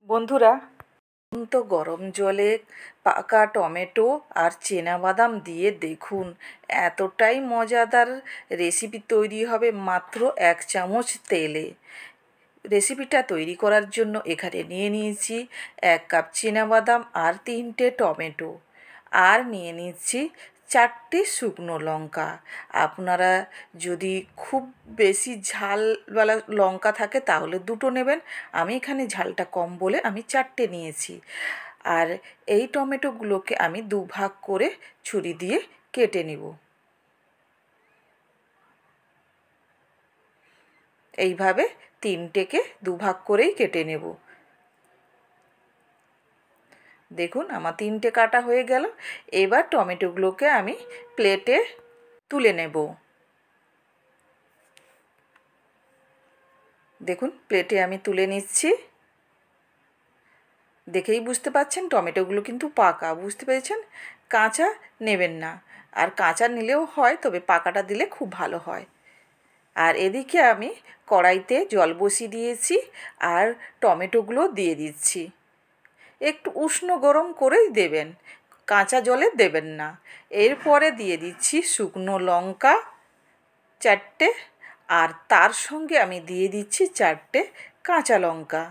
বন্ধুরা, তো গরম জলে পাকা টমেটো আর বাদাম দিয়ে দেখুন, এতটাই মজাদার রেসিপি তৈরি হবে মাত্র 1 চামচ তেলে। রেসিপিটা তৈরি করার জন্য এখানে নিয়ে নিয়েছি 1 কাপ বাদাম আর 3টে টমেটো, আর নিয়ে নিচ্ছি 4টে শুকনো লঙ্কা। আপনারা যদি খুব বেশি ঝালওয়ালা লঙ্কা থাকে তাহলে 2টো নেবেন, আমি এখানে ঝালটা কম বলে আমি 4টে নিয়েছি। আর এই টমেটোগুলোকে আমি 2 ভাগ করে ছুরি দিয়ে কেটে নেব। এইভাবে 3টেকে 2 ভাগ করেই কেটে নেব। দেখুন, আমার 3টে কাটা হয়ে গেল। এবার টমেটোগুলোকে আমি প্লেটে তুলে নেব। দেখুন, প্লেটে আমি তুলে নিচ্ছি। দেখেই বুঝতে পাচ্ছেন টমেটোগুলো কিন্তু পাকা, বুঝতে পেরেছেন? কাঁচা নেবেন না, আর কাঁচা নিলেও হয়, তবে পাকাটা দিলে খুব ভালো হয়। আর এদিকে আমি কড়াইতে জল বসিয়ে দিয়েছি আর টমেটোগুলো দিয়ে দিচ্ছি। একটু উষ্ণ গরম করেই দেবেন, কাঁচা জলে দেবেন না। এরপরে দিয়ে দিচ্ছি শুকনো লঙ্কা 4টে, আর তার সঙ্গে আমি দিয়ে দিচ্ছি 4টে কাঁচা লঙ্কা।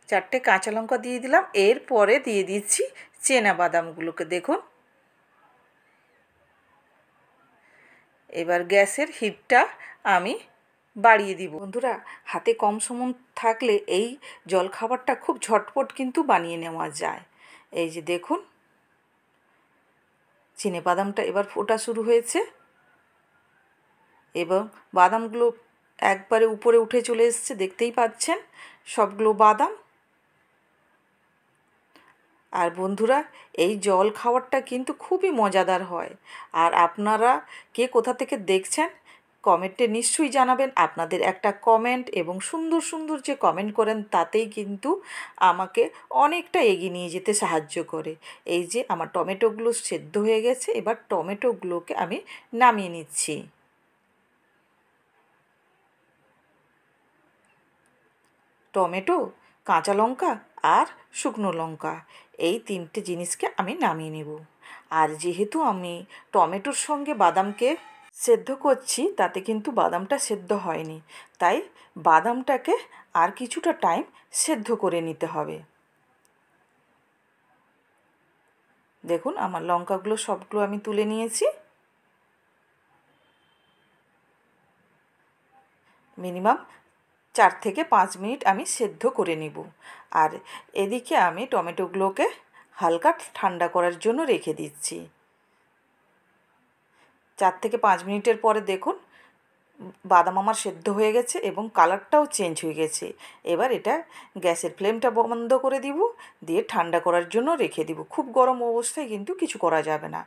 চারটে কাঁচা লঙ্কা দিয়ে দিলাম। এরপরে দিয়ে দিচ্ছি বাদামগুলোকে। দেখুন, এবার গ্যাসের হিটটা আমি বাড়িয়ে দিব। বন্ধুরা, হাতে কম সময় থাকলে এই জলখাবারটা খুব ঝটপট কিন্তু বানিয়ে নেওয়া যায়। এই যে দেখুন, বাদামটা এবার ফোটা শুরু হয়েছে এবং বাদামগুলো একবারে উপরে উঠে চলে এসেছে, দেখতেই পাচ্ছেন সবগুলো বাদাম। আর বন্ধুরা, এই জল খাবারটা কিন্তু খুবই মজাদার হয়। আর আপনারা কে কোথা থেকে দেখছেন কমেন্টে নিশ্চয়ই জানাবেন। আপনাদের একটা কমেন্ট এবং সুন্দর সুন্দর যে কমেন্ট করেন তাতেই কিন্তু আমাকে অনেকটা এগিয়ে নিয়ে যেতে সাহায্য করে। এই যে আমার টমেটোগুলো সেদ্ধ হয়ে গেছে, এবার টমেটোগুলোকে আমি নামিয়ে নিচ্ছি। টমেটো, কাঁচা লঙ্কা আর শুকনো লঙ্কা, এই 3টে জিনিসকে আমি নামিয়ে নেব। আর যেহেতু আমি টমেটোর সঙ্গে বাদামকে সেদ্ধ করছি, তাতে কিন্তু বাদামটা সেদ্ধ হয়নি, তাই বাদামটাকে আর কিছুটা টাইম সেদ্ধ করে নিতে হবে। দেখুন, আমার লঙ্কাগুলো সবগুলো আমি তুলে নিয়েছি। মিনিমাম 4 থেকে 5 মিনিট আমি সেদ্ধ করে নেব। আর এদিকে আমি টমেটোগুলোকে হালকা ঠান্ডা করার জন্য রেখে দিচ্ছি। 4 থেকে 5 মিনিটের পরে দেখুন, বাদাম আমার সেদ্ধ হয়ে গেছে এবং কালারটাও চেঞ্জ হয়ে গেছে। এবার এটা গ্যাসের ফ্লেমটা বন্ধ করে দিব, দিয়ে ঠান্ডা করার জন্য রেখে দিব। খুব গরম অবস্থায় কিন্তু কিছু করা যাবে না।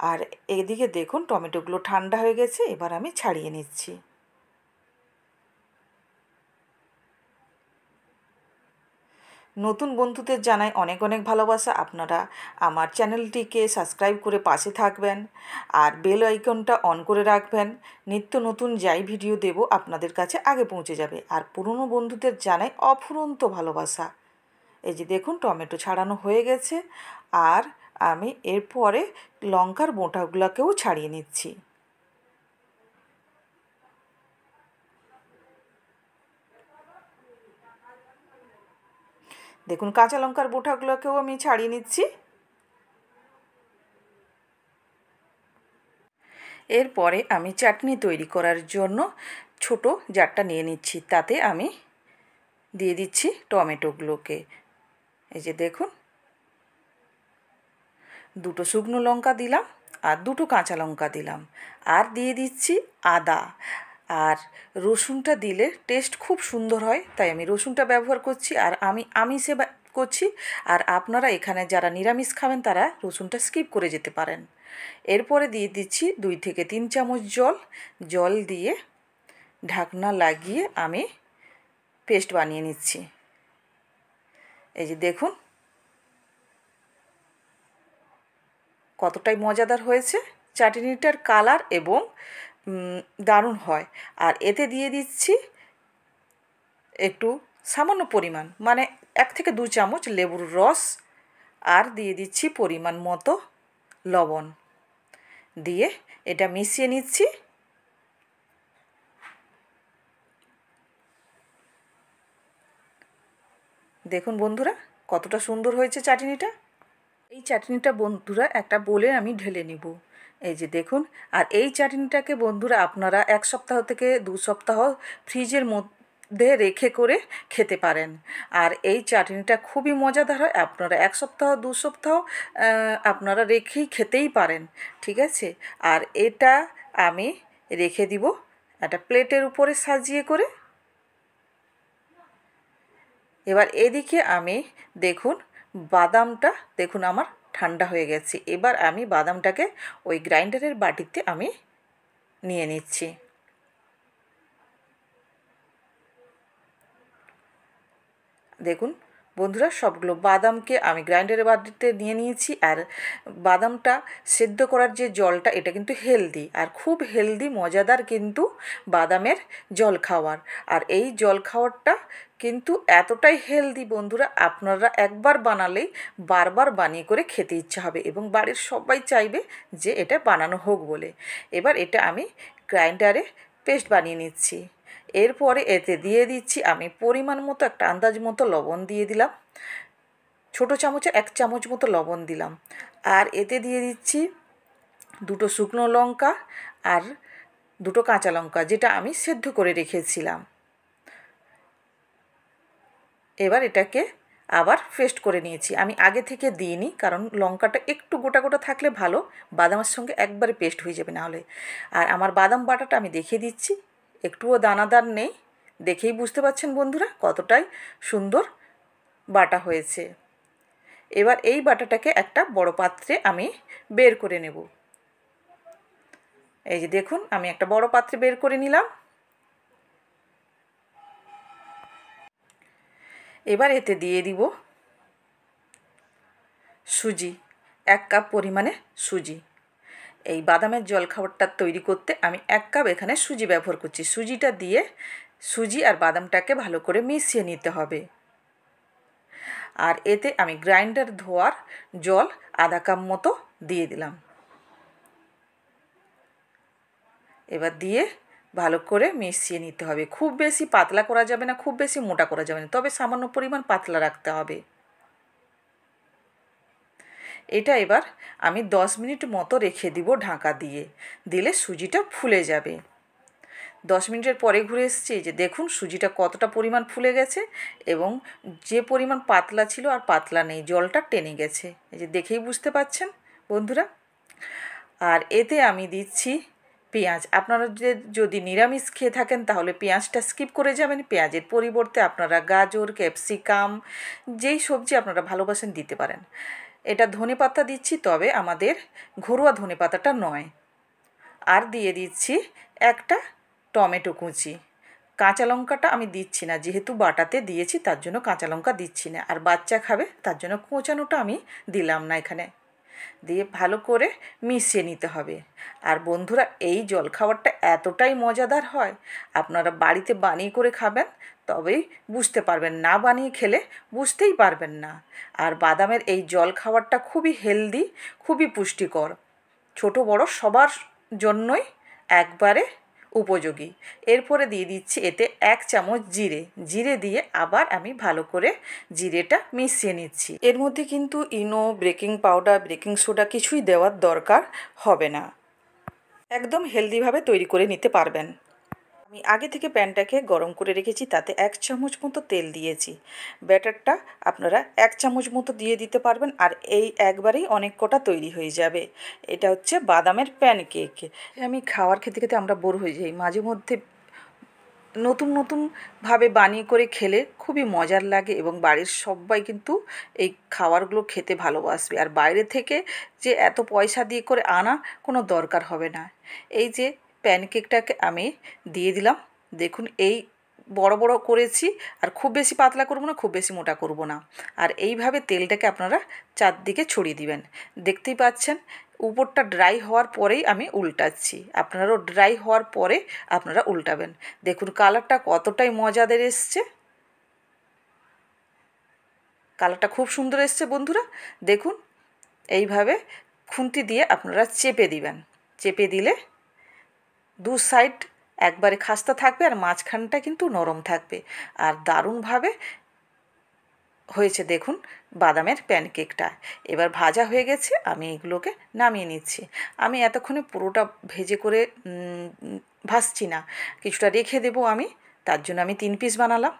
আর এদিকে দেখুন, টমেটোগুলো ঠান্ডা হয়ে গেছে, এবার আমি ছাড়িয়ে নিচ্ছি। নতুন বন্ধুদের জানাই অনেক অনেক ভালোবাসা। আপনারা আমার চ্যানেলটিকে সাবস্ক্রাইব করে পাশে থাকবেন আর বেল আইকনটা অন করে রাখবেন। নিত্য নতুন যাই ভিডিও দেব আপনাদের কাছে আগে পৌঁছে যাবে। আর পুরনো বন্ধুদের জানাই অফুরন্ত ভালোবাসা। এই যে দেখুন, টমেটো ছাড়ানো হয়ে গেছে, আর আমি এরপরে লঙ্কার বোঁটাগুলোকেও ছাড়িয়ে নিচ্ছি। দেখুন, কাঁচা লঙ্কার বোঁটাগুলোকেও আমি ছাড়িয়ে নিচ্ছি। এরপরে আমি চাটনি তৈরি করার জন্য ছোট জারটা নিয়ে নিচ্ছি, তাতে আমি দিয়ে দিচ্ছি টমেটোগুলোকে। এই যে দেখুন, 2টো শুকনো লঙ্কা দিলাম আর 2টো কাঁচা লঙ্কা দিলাম, আর দিয়ে দিচ্ছি আদা। আর রসুনটা দিলে টেস্ট খুব সুন্দর হয়, তাই আমি রসুনটা ব্যবহার করছি। আর আমি আমিষে করছি, আর আপনারা এখানে যারা নিরামিষ খাবেন তারা রসুনটা স্কিপ করে যেতে পারেন। এরপরে দিয়ে দিচ্ছি 2 থেকে 3 চামচ জল দিয়ে ঢাকনা লাগিয়ে আমি পেস্ট বানিয়ে নিচ্ছি। এই যে দেখুন কতটাই মজাদার হয়েছে। চাটনিটার কালার এবং দারুণ হয়। আর এতে দিয়ে দিচ্ছি একটু সামান্য পরিমাণ, মানে 1 থেকে 2 চামচ লেবুর রস, আর দিয়ে দিচ্ছি পরিমাণ মতো লবণ, দিয়ে এটা মিশিয়ে নিচ্ছি। দেখুন বন্ধুরা কতটা সুন্দর হয়েছে চাটনিটা। এই চাটনিটা বন্ধুরা একটা বোলে আমি ঢেলে নিব। এই যে দেখুন। আর এই চাটনিটাকে বন্ধুরা আপনারা 1 সপ্তাহ থেকে 2 সপ্তাহ ফ্রিজের মধ্যে রেখে করে খেতে পারেন। আর এই চাটনিটা খুবই মজাদার হয়। আপনারা 1 সপ্তাহ 2 সপ্তাহ আপনারা রেখেই খেতেই পারেন, ঠিক আছে। আর এটা আমি রেখে দিব একটা প্লেটের উপরে সাজিয়ে করে। এবার এদিকে আমি দেখুন বাদামটা দেখুন আমার ঠান্ডা হয়ে গেছে। এবার আমি বাদামটাকে ওই গ্রাইন্ডারের বাটিতে আমি নিয়ে নিচ্ছি। দেখুন বন্ধুরা সবগুলো বাদামকে আমি গ্রাইন্ডারের বাটিতে নিয়ে নিয়েছি। আর বাদামটা সেদ্ধ করার যে জলটা, এটা কিন্তু হেলদি, আর খুব হেলদি মজাদার কিন্তু বাদামের জল খাওয়ার। আর এই জল খাওয়ারটা কিন্তু এতটাই হেলদি বন্ধুরা, আপনারা একবার বানালেই বারবার বানিয়ে করে খেতে ইচ্ছা হবে এবং বাড়ির সবাই চাইবে যে এটা বানানো হোক বলে। এবার এটা আমি গ্রাইন্ডারে পেস্ট বানিয়ে নিচ্ছি। এরপরে এতে দিয়ে দিচ্ছি আমি পরিমাণ মতো একটা আন্দাজ মতো লবণ দিয়ে দিলাম, ছোটো চামচে 1 চামচ মতো লবণ দিলাম। আর এতে দিয়ে দিচ্ছি 2টো শুকনো লঙ্কা আর 2টো কাঁচা লঙ্কা, যেটা আমি সেদ্ধ করে রেখেছিলাম। এবার এটাকে আবার পেস্ট করে নিয়েছি। আমি আগে থেকে দিইনি, কারণ লঙ্কাটা একটু গোটা গোটা থাকলে ভালো, বাদামের সঙ্গে একবারে পেস্ট হয়ে যাবে নাহলে। আর আমার বাদাম বাটাটা আমি দেখিয়ে দিচ্ছি, একটুও দানাদার নেই। দেখেই বুঝতে পারছেন বন্ধুরা কতটাই সুন্দর বাটা হয়েছে। এবার এই বাটাটাকে একটা বড় পাত্রে আমি বের করে নেব। এই যে দেখুন আমি একটা বড় পাত্রে বের করে নিলাম। এবার এতে দিয়ে দিব সুজি, 1 কাপ পরিমাণে সুজি। এই বাদামের জলখাবারটা তৈরি করতে আমি 1 কাপ এখানে সুজি ব্যবহার করছি। সুজিটা দিয়ে সুজি আর বাদামটাকে ভালো করে মিশিয়ে নিতে হবে। আর এতে আমি গ্রাইন্ডার ধোয়ার জল 1/2 কাপ মতো দিয়ে দিলাম। এবার দিয়ে ভালো করে মিশিয়ে নিতে হবে। খুব বেশি পাতলা করা যাবে না, খুব বেশি মোটা করা যাবে না, তবে সামান্য পরিমাণ পাতলা রাখতে হবে। এটা এবার আমি 10 মিনিট মতো রেখে দিব ঢাকা দিয়ে, দিলে সুজিটা ফুলে যাবে। 10 মিনিটের পরে ঘুরে এসেছি, যে দেখুন সুজিটা কতটা পরিমাণ ফুলে গেছে এবং যে পরিমাণ পাতলা ছিল আর পাতলা নেই, জলটা টেনে গেছে। এই যে দেখেই বুঝতে পাচ্ছেন বন্ধুরা। আর এতে আমি দিচ্ছি পেঁয়াজ। আপনারা যদি নিরামিষ খেয়ে থাকেন তাহলে পেঁয়াজটা স্কিপ করে যাবেন। পেঁয়াজের পরিবর্তে আপনারা গাজর, ক্যাপসিকাম, যেই সবজি আপনারা ভালোবাসেন দিতে পারেন। এটা ধনেপাতা দিচ্ছি, তবে আমাদের ঘরোয়া ধনেপাতাটা নয়। আর দিয়ে দিচ্ছি একটা টমেটো কুচি। কাঁচা লঙ্কাটা আমি দিচ্ছি না, যেহেতু বাটাতে দিয়েছি তার জন্য কাঁচা লঙ্কা দিচ্ছি না। আর বাচ্চা খাবে তার জন্য কোঁচানোটা আমি দিলাম না এখানে। দিয়ে ভালো করে মিশিয়ে নিতে হবে। আর বন্ধুরা এই জলখাবারটা এতটাই মজাদার হয়, আপনারা বাড়িতে বানিয়ে করে খাবেন তবেই বুঝতে পারবেন, না বানিয়ে খেলে বুঝতেই পারবেন না। আর বাদামের এই জলখাবারটা খুবই হেলদি, খুবই পুষ্টিকর, ছোট বড় সবার জন্যই একবারে উপযোগী। এরপরে দিয়ে দিচ্ছি এতে 1 চামচ জিরে। জিরে দিয়ে আবার আমি ভালো করে জিরেটা মিশিয়ে নিচ্ছি। এর মধ্যে কিন্তু ইনো, বেকিং পাউডার, বেকিং সোডা কিছুই দেওয়ার দরকার হবে না। একদম হেলদিভাবে তৈরি করে নিতে পারবেন। আমি আগে থেকে প্যানটাকে গরম করে রেখেছি, তাতে 1 চামচ মতো তেল দিয়েছি। ব্যাটারটা আপনারা 1 চামচ মতো দিয়ে দিতে পারবেন, আর এই একবারেই অনেক কটা তৈরি হয়ে যাবে। এটা হচ্ছে বাদামের প্যানকেক। আমি খাওয়ার খেতে খেতে আমরা বোর হয়ে যাই, মাঝে মধ্যে নতুন নতুনভাবে বানিয়ে করে খেলে খুবই মজার লাগে এবং বাড়ির সবাই কিন্তু এই খাবারগুলো খেতে ভালোবাসবে। আর বাইরে থেকে যে এত পয়সা দিয়ে করে আনা কোনো দরকার হবে না। এই যে প্যানকেকটাকে আমি দিয়ে দিলাম, দেখুন এই বড় বড় করেছি, আর খুব বেশি পাতলা করব না, খুব বেশি মোটা করব না। আর এইভাবে তেলটাকে আপনারা চারদিকে ছড়িয়ে দিবেন। দেখতেই পাচ্ছেন উপরটা ড্রাই হওয়ার পরেই আমি উল্টাচ্ছি, আপনারাও ড্রাই হওয়ার পরে আপনারা উল্টাবেন। দেখুন কালারটা কতটাই মজাদার এসছে, কালারটা খুব সুন্দর এসছে বন্ধুরা। দেখুন এইভাবে খুন্তি দিয়ে আপনারা চেপে দিবেন, চেপে দিলে দু সাইড একবারে খাস্তা থাকবে আর মাঝখানটা কিন্তু নরম থাকবে। আর দারুণভাবে হয়েছে দেখুন বাদামের প্যানকেকটা। এবার ভাজা হয়ে গেছে, আমি এগুলোকে নামিয়ে নিচ্ছি। আমি এতক্ষণে পুরোটা ভেজে করে ভাজছি না, কিছুটা রেখে দেবো আমি, তার জন্য আমি 3 পিস বানালাম।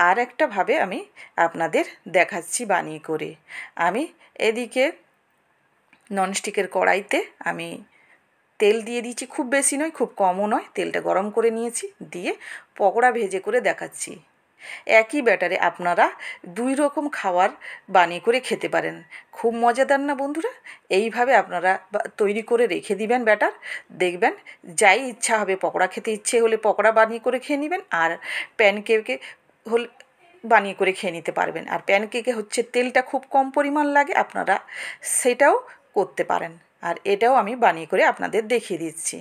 আর একটাভাবে আমি আপনাদের দেখাচ্ছি বানিয়ে করে। আমি এদিকে ননস্টিকের কড়াইতে আমি তেল দিয়ে দিয়েছি, খুব বেশি নয় খুব কমও নয়, তেলটা গরম করে নিয়েছি, দিয়ে পকোড়া ভেজে করে দেখাচ্ছি। একই ব্যাটারে আপনারা 2 রকম খাবার বানিয়ে করে খেতে পারেন, খুব মজাদার না বন্ধুরা? এইভাবে আপনারা তৈরি করে রেখে দিবেন ব্যাটার, দেখবেন যাই ইচ্ছা হবে, পকোড়া খেতে ইচ্ছে হলে পকোড়া বানিয়ে করে খেয়ে নেবেন, আর প্যানকেকে হলে বানিয়ে করে খেয়ে নিতে পারবেন। আর প্যানকেকে হচ্ছে তেলটা খুব কম পরিমাণ লাগে, আপনারা সেটাও করতে পারেন। আর এটাও আমি বানিয়ে করে আপনাদের দেখিয়ে দিচ্ছি।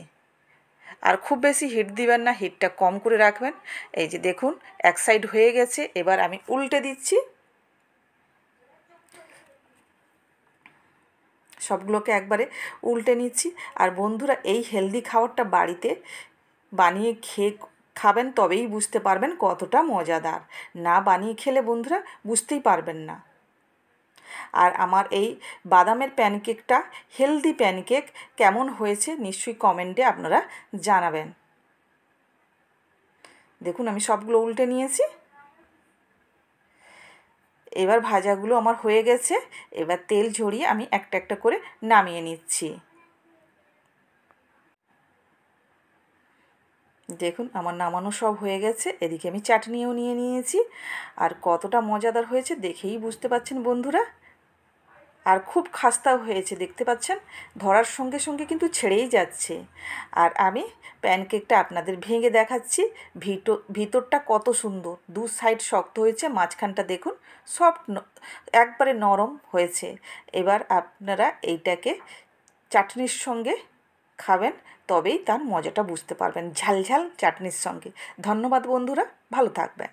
আর খুব বেশি হিট দিবেন না, হিটটা কম করে রাখবেন। এই যে দেখুন এক সাইড হয়ে গেছে, এবার আমি উল্টে দিচ্ছি। সবগুলোকে একবারে উল্টে নিচ্ছি। আর বন্ধুরা এই হেলদি খাবারটা বাড়িতে বানিয়ে খাবেন, তবেই বুঝতে পারবেন কতটা মজাদার। না বানিয়ে খেলে বন্ধুরা বুঝতেই পারবেন না। আর আমার এই বাদামের প্যানকেকটা হেলদি প্যানকেক কেমন হয়েছে নিশ্চয়ই কমেন্টে আপনারা জানাবেন। দেখুন আমি সবগুলো উল্টে নিয়েছি, এবার ভাজাগুলো আমার হয়ে গেছে। এবার তেল ঝরিয়ে আমি একটা একটা করে নামিয়ে নিচ্ছি। দেখুন আমার নামানো সব হয়ে গেছে, এদিকে আমি চাটনিও নিয়ে নিয়েছি। আর কতটা মজাদার হয়েছে দেখেই বুঝতে পাচ্ছেন বন্ধুরা। আর খুব খাস্তাও হয়েছে, দেখতে পাচ্ছেন ধরার সঙ্গে সঙ্গে কিন্তু ছেড়েই যাচ্ছে। আর আমি প্যানকেকটা আপনাদের ভেঙে দেখাচ্ছি, ভিতরটা কত সুন্দর, 2 সাইড শক্ত হয়েছে, মাঝখানটা দেখুন সফট একবারে নরম হয়েছে। এবার আপনারা এইটাকে চাটনির সঙ্গে খাবেন, তবেই তার মজাটা বুঝতে পারবেন, ঝাল ঝাল চাটনির সঙ্গে। ধন্যবাদ বন্ধুরা, ভালো থাকবেন।